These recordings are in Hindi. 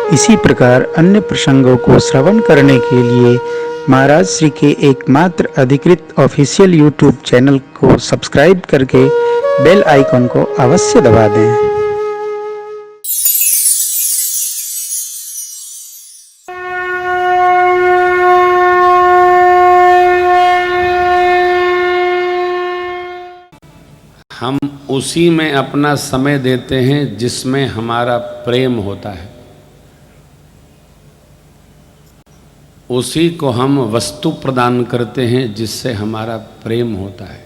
इसी प्रकार अन्य प्रसंगों को श्रवण करने के लिए महाराज श्री के एकमात्र अधिकृत ऑफिशियल यूट्यूब चैनल को सब्सक्राइब करके बेल आइकन को अवश्य दबा दें। हम उसी में अपना समय देते हैं जिसमें हमारा प्रेम होता है। उसी को हम वस्तु प्रदान करते हैं जिससे हमारा प्रेम होता है।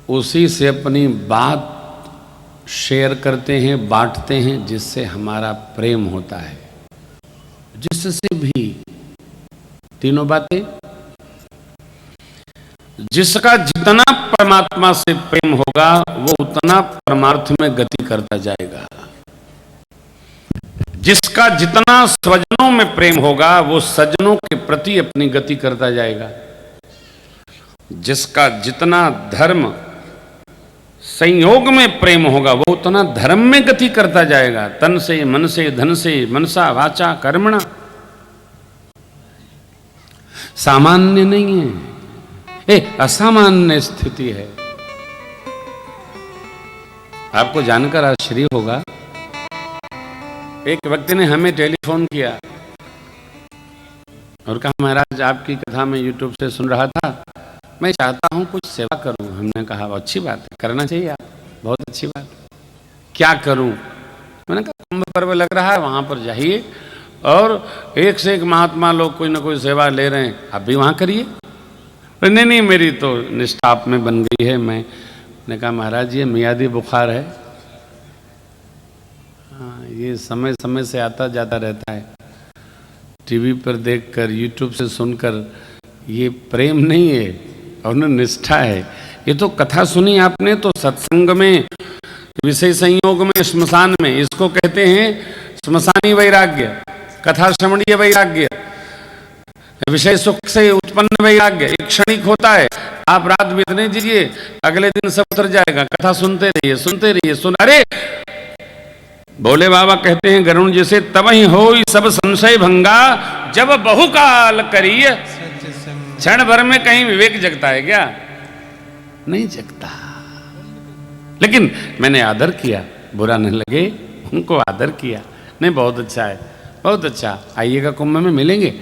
उसी से अपनी बात शेयर करते हैं, बांटते हैं, जिससे हमारा प्रेम होता है। जिससे भी तीनों बातें, जिसका जितना परमात्मा से प्रेम होगा वो उतना परमार्थ में गति करता जाएगा। जिसका जितना स्वजनों में प्रेम होगा वो सज्जनों के प्रति अपनी गति करता जाएगा। जिसका जितना धर्म संयोग में प्रेम होगा वो उतना धर्म में गति करता जाएगा। तन से, मन से, धन से, मनसा वाचा कर्मणा। सामान्य नहीं है, असामान्य स्थिति है। आपको जानकर आश्चर्य होगा, एक व्यक्ति ने हमें टेलीफोन किया और कहा, महाराज आपकी कथा में यूट्यूब से सुन रहा था, मैं चाहता हूं कुछ सेवा करूं। हमने कहा अच्छी बात है, करना चाहिए, आप बहुत अच्छी बात है। क्या करूं? मैंने कहा कुंभ पर्व लग रहा है, वहां पर जाइए और एक से एक महात्मा लोग कोई ना कोई सेवा ले रहे हैं, आप भी वहां करिए। नहीं, मेरी तो निष्ठा आप में बन गई है। मैंने कहा महाराज ये मियादी बुखार है, हाँ, ये समय समय से आता जाता रहता है। टीवी पर देखकर, यूट्यूब से सुनकर ये प्रेम नहीं है और न निष्ठा है। ये तो कथा सुनी आपने तो सत्संग में, विषय संयोग में, श्मशान में, इसको कहते हैं श्मशानी वैराग्य, कथा श्रवणीय वैराग्य, विषय सुख से उत्पन्न वैराग्य एक क्षणिक होता है। आप रात बीतने दीजिए, अगले दिन सब उतर जाएगा। कथा सुनते रहिए, सुनते रहिए, अरे भोले बाबा कहते हैं गरुण जैसे, तब ही हो सब संशय भंगा, जब बहुकाल करिए। क्षण भर में कहीं विवेक जगता है क्या? नहीं जगता। लेकिन मैंने आदर किया, बुरा नहीं लगे, उनको आदर किया। नहीं, बहुत अच्छा है, बहुत अच्छा, आइएगा कुंभ में मिलेंगे।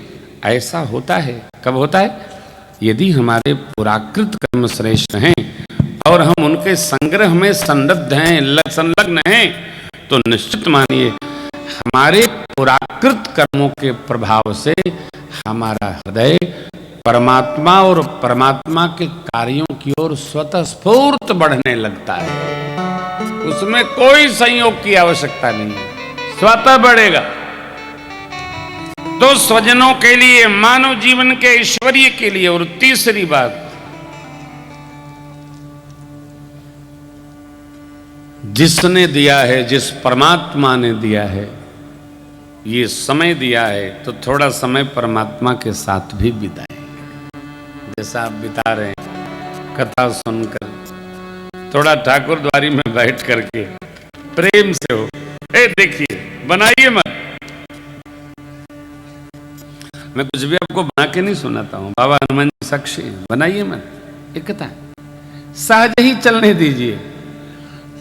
ऐसा होता है। कब होता है? यदि हमारे पुराकृत कर्म श्रेष्ठ हैं और हम उनके संग्रह में संलग्न हैं, संलग्न हैं, तो निश्चित मानिए हमारे पुराकृत कर्मों के प्रभाव से हमारा हृदय परमात्मा और परमात्मा के कार्यों की ओर स्वतः स्फूर्त बढ़ने लगता है। उसमें कोई संयोग की आवश्यकता नहीं है, स्वतः बढ़ेगा। तो स्वजनों के लिए, मानव जीवन के ऐश्वर्य के लिए। और तीसरी बात, जिसने दिया है, जिस परमात्मा ने दिया है, ये समय दिया है, तो थोड़ा समय परमात्मा के साथ भी बिताएं। जैसा आप बिता रहे हैं कथा सुनकर, थोड़ा ठाकुर द्वारी में बैठ करके प्रेम से हो। देखिए, बनाइए मत, मैं कुछ भी आपको बना के नहीं सुनाता हूं, बाबा हनुमान जी साक्षी, बनाइए मत। एक कथा सहज ही चलने दीजिए।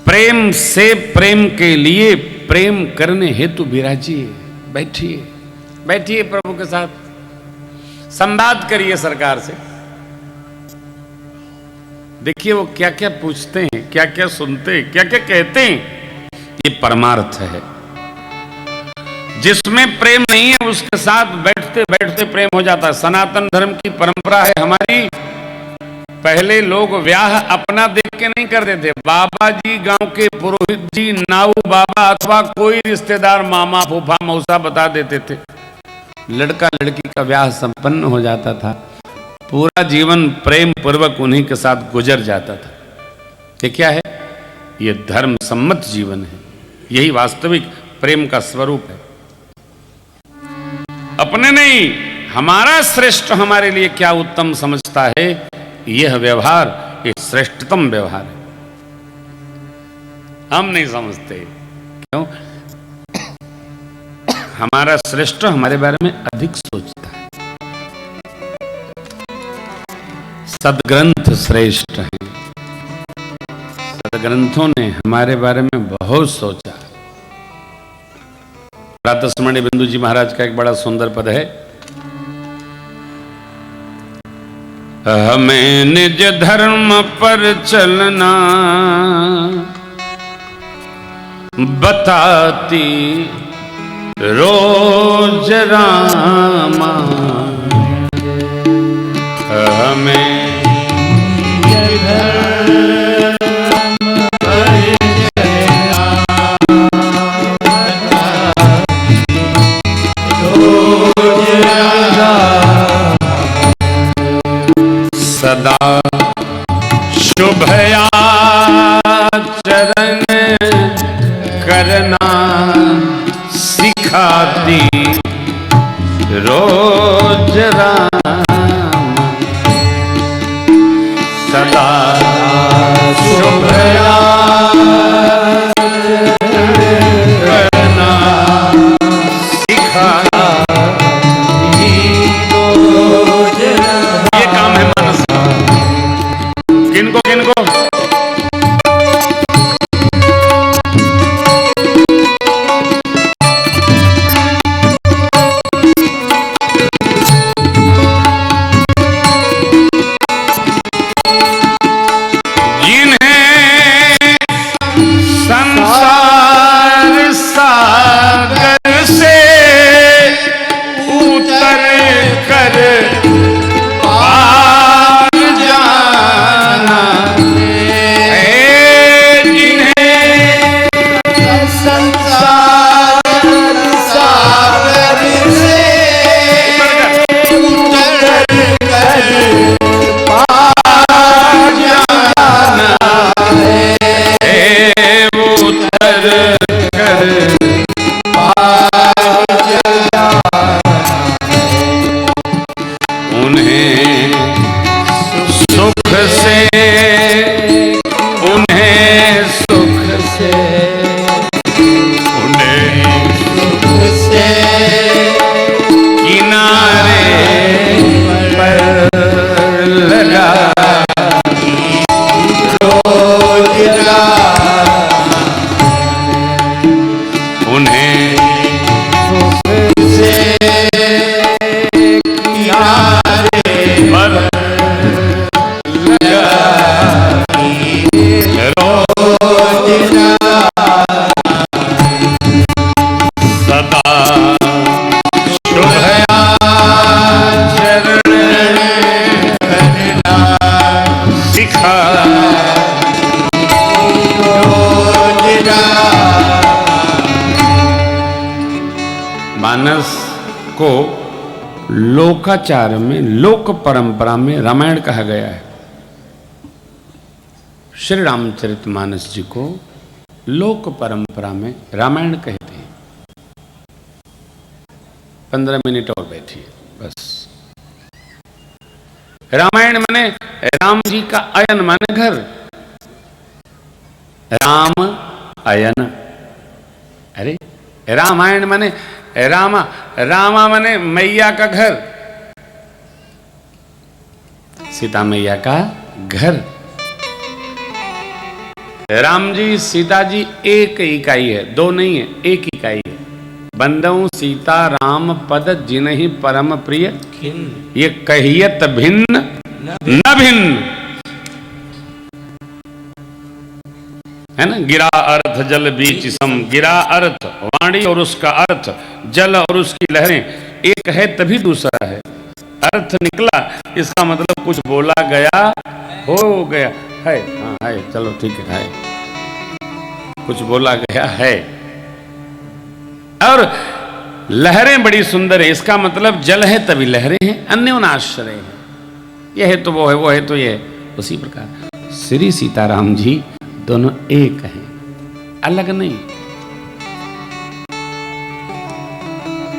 प्रेम से, प्रेम के लिए, प्रेम करने हेतु विराजिए, बैठिए, बैठिए प्रभु के साथ, संवाद करिए सरकार से। देखिए वो क्या क्या पूछते हैं, क्या क्या सुनते हैं, क्या क्या कहते हैं। ये परमार्थ है। जिसमें प्रेम नहीं है उसके साथ बैठते बैठते प्रेम हो जाता है। सनातन धर्म की परंपरा है हमारी, पहले लोग ब्याह अपना देख के नहीं करते थे। बाबा जी, गांव के पुरोहित जी, नाऊ बाबा अथवा कोई रिश्तेदार, मामा, फूफा, मौसा बता देते थे, लड़का लड़की का ब्याह संपन्न हो जाता था। पूरा जीवन प्रेम पूर्वक उन्हीं के साथ गुजर जाता था। ये क्या है? ये धर्म सम्मत जीवन है। यही वास्तविक प्रेम का स्वरूप है। अपने नहीं, हमारा श्रेष्ठ हमारे लिए क्या उत्तम समझता है, यह व्यवहार, ये श्रेष्ठतम व्यवहार है। हम नहीं समझते। क्यों? हमारा श्रेष्ठ हमारे बारे में अधिक सोचता है। सदग्रंथ श्रेष्ठ हैं, सदग्रंथों ने हमारे बारे में बहुत सोचा। प्रातस्मरणीय बिंदु जी महाराज का एक बड़ा सुंदर पद है, हमें निज धर्म पर चलना बताती रोज रामा, हमें सदा शुभया चरण करना सिखाती रोज राम, सदा शुभया करना सिखाती रोज राम। ये काम है मानस का। किनको किनको? मानस को लोकाचार में, लोक परंपरा में रामायण कहा गया है। श्री रामचरितमानस जी को लोक परंपरा में रामायण कहते हैं। 15 मिनट और बैठिए बस। रामायण माने राम जी का अयन माने घर, राम अयन। अरे रामायण माने रामा, रामा माने मैया का घर, सीता मैया का घर। राम जी सीता जी एक इकाई है, दो नहीं है, एक इकाई है। बंदऊ सीता राम पद जिन्हि परम प्रिय, ये कहियत भिन्न न भिन्न, है ना। गिरा अर्थ जल बीच सम, गिरा अर्थ वाणी और उसका अर्थ, जल और उसकी लहरें एक है तभी दूसरा है। अर्थ निकला, इसका मतलब कुछ बोला गया हो गया है। हाँ है, चलो ठीक है, कुछ बोला गया है। और लहरें बड़ी सुंदर है, इसका मतलब जल है तभी लहरें हैं, अन्योनाश्रय है। यह है तो वो है, वो है तो यह। उसी प्रकार श्री सीताराम जी दोनों एक हैं, अलग नहीं।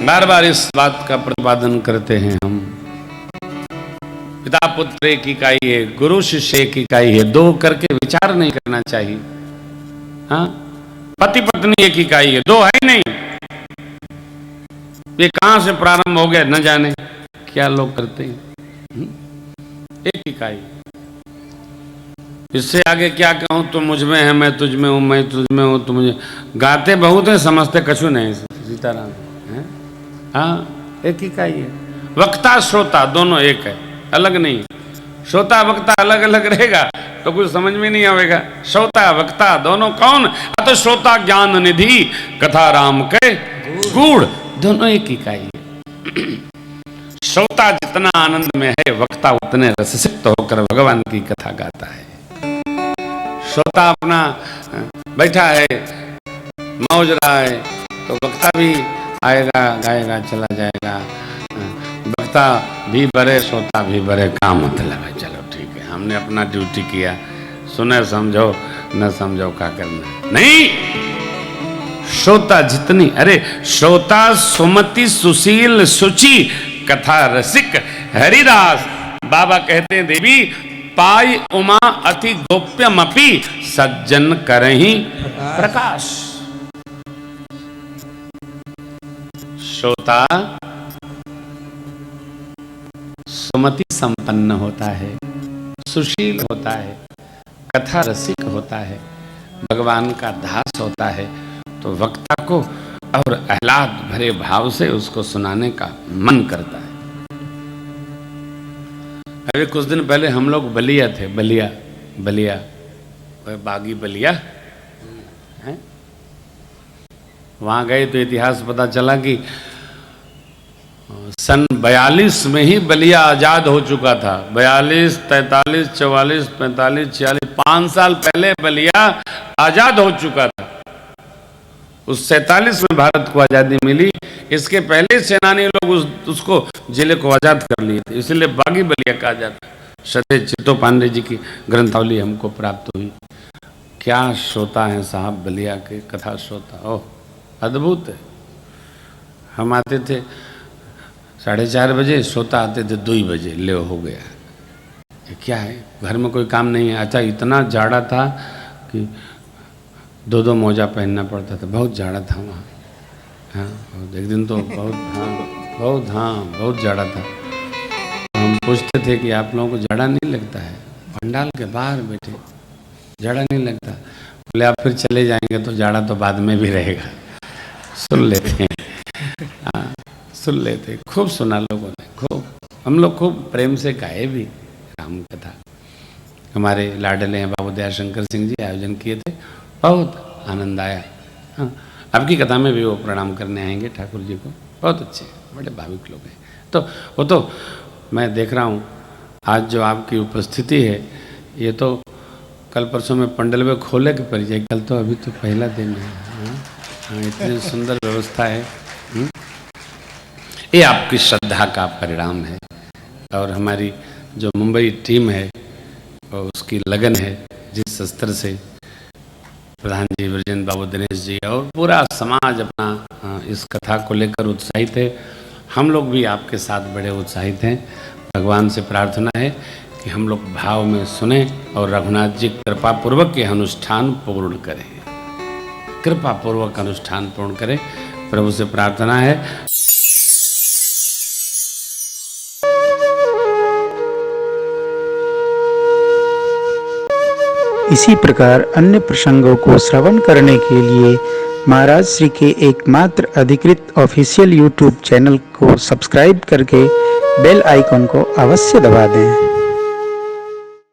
बार बार इस बात का प्रतिपादन करते हैं हम। पिता पुत्र एक इकाई है, गुरु शिष्य एक इकाई है। दो करके विचार नहीं करना चाहिए। हाँ, पति पत्नी एक इकाई है, दो है नहीं। ये कहां से प्रारंभ हो गया न जाने, क्या लोग करते हैं। एक इकाई, इससे आगे क्या कहूं, तुम मुझ में है मैं तुझ में हूं, मैं तुझ में हूं तुम मुझे। गाते बहुत है, समझते कछु नहीं सीताराम है। हाँ, एक इकाई है। वक्ता श्रोता दोनों एक है, अलग नहीं। श्रोता वक्ता अलग अलग रहेगा तो कुछ समझ में नहीं आएगा। श्रोता वक्ता दोनों कौन, तो श्रोता ज्ञान निधि कथा राम के गूढ़, दोनों एक इकाई है। श्रोता जितना आनंद में है, वक्ता उतने रससिक्त होकर भगवान की कथा गाता है। श्रोता अपना बैठा है, मौज रहा है, तो वक्ता भी आएगा गाएगा चला जाएगा। वक्ता भी बड़े श्रोता भी बड़े, काम मतलब है। चलो ठीक है, हमने अपना ड्यूटी किया, सुने समझो न समझो क्या करना नहीं। श्रोता जितनी, अरे श्रोता सुमति सुशील सुचि कथा रसिक हरिदास। बाबा कहते हैं देवी पाई उमा अति गोप्यमपि सज्जन करहि प्रकाश। श्रोता सुमति संपन्न होता है, सुशील होता है, कथा रसिक होता है, भगवान का दास होता है, तो वक्ता को और आह्लाद भरे भाव से उसको सुनाने का मन करता है। अभी कुछ दिन पहले हम लोग बलिया थे, बलिया बागी बलिया है, वहां गए तो इतिहास पता चला कि सन 42 में ही बलिया आजाद हो चुका था। 42, 43, 44, 45, 46, 5 साल पहले बलिया आजाद हो चुका था। उस 47 में भारत को आजादी मिली, इसके पहले सेनानी लोग उसको जिले को आजाद कर लिए थे, इसलिए बागी बलिया कहा जाता है। श्रद्धेय चित्तो पांडे जी की ग्रंथावली हमको प्राप्त हुई। क्या श्रोता है साहब बलिया के, कथा श्रोता, ओह अद्भुत है। हम आते थे 4:30 बजे, श्रोता आते थे 2 बजे, ले हो गया। ये क्या है, घर में कोई काम नहीं है। अच्छा, इतना जाड़ा था कि 2 मोजा पहनना पड़ता था, बहुत जाड़ा था वहाँ। हाँ, एक दिन तो बहुत जाड़ा था। हम पूछते थे कि आप लोगों को जाड़ा नहीं लगता है? पंडाल के बाहर बैठे, जाड़ा नहीं लगता? बोले आप फिर चले जाएंगे तो जाड़ा तो बाद में भी रहेगा। सुन लेते हैं, हाँ सुन लेते, खूब सुना लोगों ने, खूब। हम लोग खूब प्रेम से गाए भी राम कथा। हमारे लाडले हैं बाबू दया शंकर सिंह जी आयोजन किए थे, बहुत आनंद आया। हाँ, आपकी कथा में भी वो प्रणाम करने आएंगे ठाकुर जी को, बहुत अच्छे बड़े भाविक लोग हैं। तो वो तो मैं देख रहा हूँ आज जो आपकी उपस्थिति है, ये तो कल परसों में पंडल में खोले के परिचय, कल तो अभी तो पहला दिन है। हाँ, इतनी सुंदर व्यवस्था है। ये आपकी श्रद्धा का परिणाम है। और हमारी जो मुंबई टीम है और उसकी लगन है, जिस स्तर से प्रधान जी ब्रजेंद्र बाबू दिनेश जी और पूरा समाज अपना इस कथा को लेकर उत्साहित है, हम लोग भी आपके साथ बड़े उत्साहित हैं। भगवान से प्रार्थना है कि हम लोग भाव में सुने और रघुनाथ जी कृपा पूर्वक ये अनुष्ठान पूर्ण करें, कृपा पूर्वक अनुष्ठान पूर्ण करें। प्रभु से प्रार्थना है। इसी प्रकार अन्य प्रसंगों को श्रवण करने के लिए महाराज श्री के एकमात्र अधिकृत ऑफिशियल यूट्यूब चैनल को सब्सक्राइब करके बेल आइकन को अवश्य दबा दें।